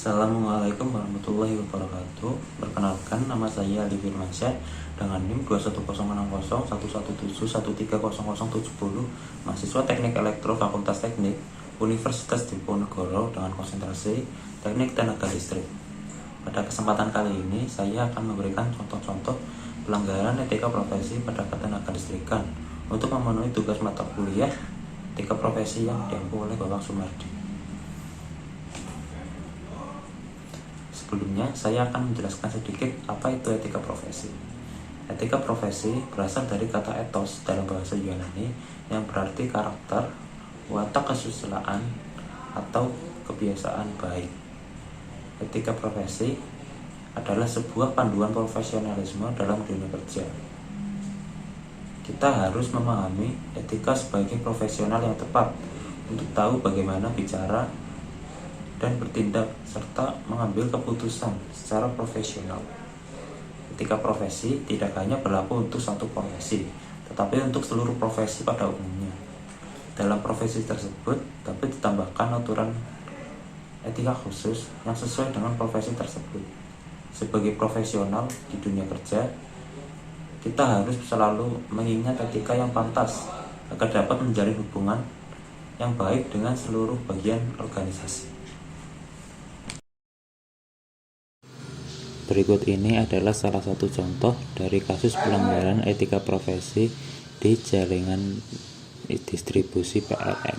Assalamualaikum warahmatullahi wabarakatuh. Perkenalkan, nama saya Ali Firmansyah dengan NIM 210601117130070, mahasiswa Teknik Elektro Fakultas Teknik Universitas Diponegoro dengan konsentrasi Teknik Tenaga Listrik. Pada kesempatan kali ini saya akan memberikan contoh-contoh pelanggaran etika profesi pada ketenaga listrikan untuk memenuhi tugas mata kuliah etika profesi yang diampu oleh Bapak Sumardi. Sebelumnya, saya akan menjelaskan sedikit apa itu etika profesi. Etika profesi berasal dari kata etos dalam bahasa Yunani yang berarti karakter, watak kesusilaan, atau kebiasaan baik. Etika profesi adalah sebuah panduan profesionalisme dalam dunia kerja. Kita harus memahami etika sebagai profesional yang tepat untuk tahu bagaimana bicara dan bertindak serta mengambil keputusan secara profesional. Etika profesi tidak hanya berlaku untuk satu profesi, tetapi untuk seluruh profesi pada umumnya. Dalam profesi tersebut dapat ditambahkan aturan etika khusus yang sesuai dengan profesi tersebut. Sebagai profesional di dunia kerja, kita harus selalu mengingat etika yang pantas agar dapat menjalin hubungan yang baik dengan seluruh bagian organisasi. Berikut ini adalah salah satu contoh dari kasus pelanggaran etika profesi di jaringan distribusi PLN.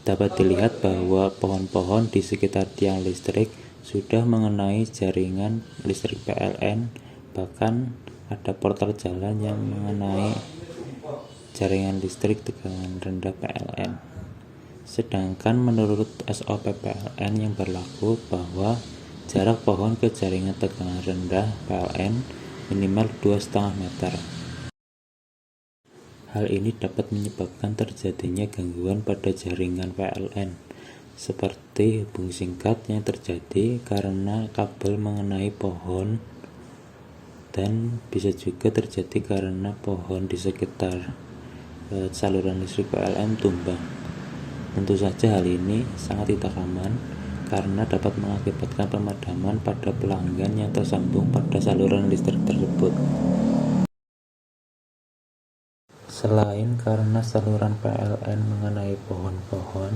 Dapat dilihat bahwa pohon-pohon di sekitar tiang listrik sudah mengenai jaringan listrik PLN, bahkan ada portal jalan yang mengenai jaringan listrik tegangan rendah PLN. Sedangkan menurut SOP PLN yang berlaku bahwa jarak pohon ke jaringan tegangan rendah PLN minimal 2,5 meter. Hal ini dapat menyebabkan terjadinya gangguan pada jaringan PLN, seperti hubung singkat yang terjadi karena kabel mengenai pohon, dan bisa juga terjadi karena pohon di sekitar saluran listrik PLN tumbang. Tentu saja hal ini sangat tidak aman karena dapat mengakibatkan pemadaman pada pelanggan yang tersambung pada saluran listrik tersebut. Selain karena saluran PLN mengenai pohon-pohon,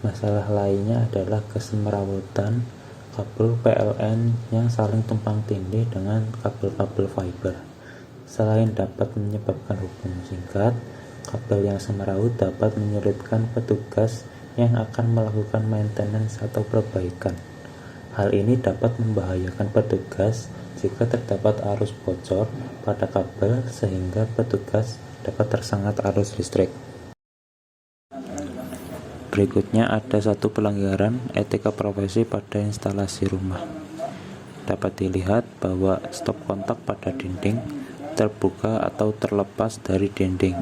masalah lainnya adalah kesemrawutan kabel PLN yang saling tumpang tindih dengan kabel-kabel fiber. Selain dapat menyebabkan hubung singkat, kabel yang semrawut dapat menyulitkan petugas yang akan melakukan maintenance atau perbaikan. Hal ini dapat membahayakan petugas jika terdapat arus bocor pada kabel sehingga petugas dapat tersengat arus listrik. Berikutnya ada satu pelanggaran etika profesi pada instalasi rumah. Dapat dilihat bahwa stop kontak pada dinding terbuka atau terlepas dari dinding.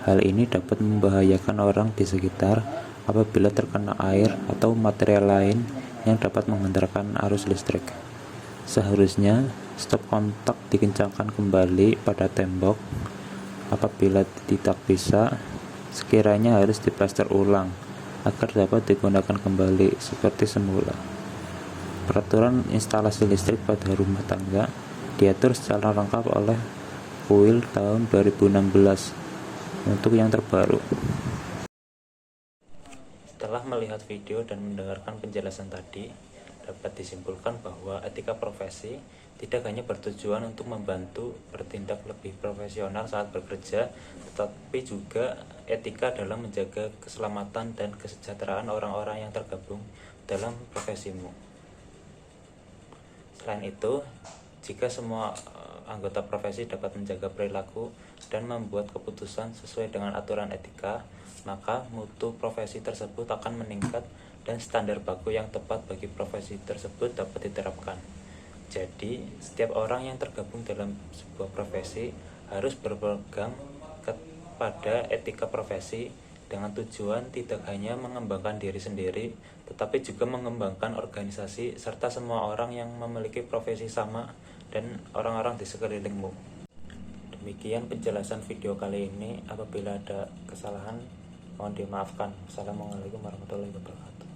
Hal ini dapat membahayakan orang di sekitar apabila terkena air atau material lain yang dapat menghantarkan arus listrik. Seharusnya stop kontak dikencangkan kembali pada tembok. Apabila tidak bisa, sekiranya harus diplaster ulang agar dapat digunakan kembali seperti semula. Peraturan instalasi listrik pada rumah tangga diatur secara lengkap oleh UIL tahun 2016 untuk yang terbaru. Setelah melihat video dan mendengarkan penjelasan tadi, dapat disimpulkan bahwa etika profesi tidak hanya bertujuan untuk membantu bertindak lebih profesional saat bekerja, tetapi juga etika dalam menjaga keselamatan dan kesejahteraan orang-orang yang tergabung dalam profesimu. Selain itu, jika semua anggota profesi dapat menjaga perilaku dan membuat keputusan sesuai dengan aturan etika, maka mutu profesi tersebut akan meningkat dan standar baku yang tepat bagi profesi tersebut dapat diterapkan. Jadi, setiap orang yang tergabung dalam sebuah profesi harus berpegang kepada etika profesi dengan tujuan tidak hanya mengembangkan diri sendiri, tetapi juga mengembangkan organisasi serta semua orang yang memiliki profesi sama dan orang-orang di sekelilingmu. Demikian penjelasan video kali ini. Apabila ada kesalahan, mohon dimaafkan. Assalamualaikum warahmatullahi wabarakatuh.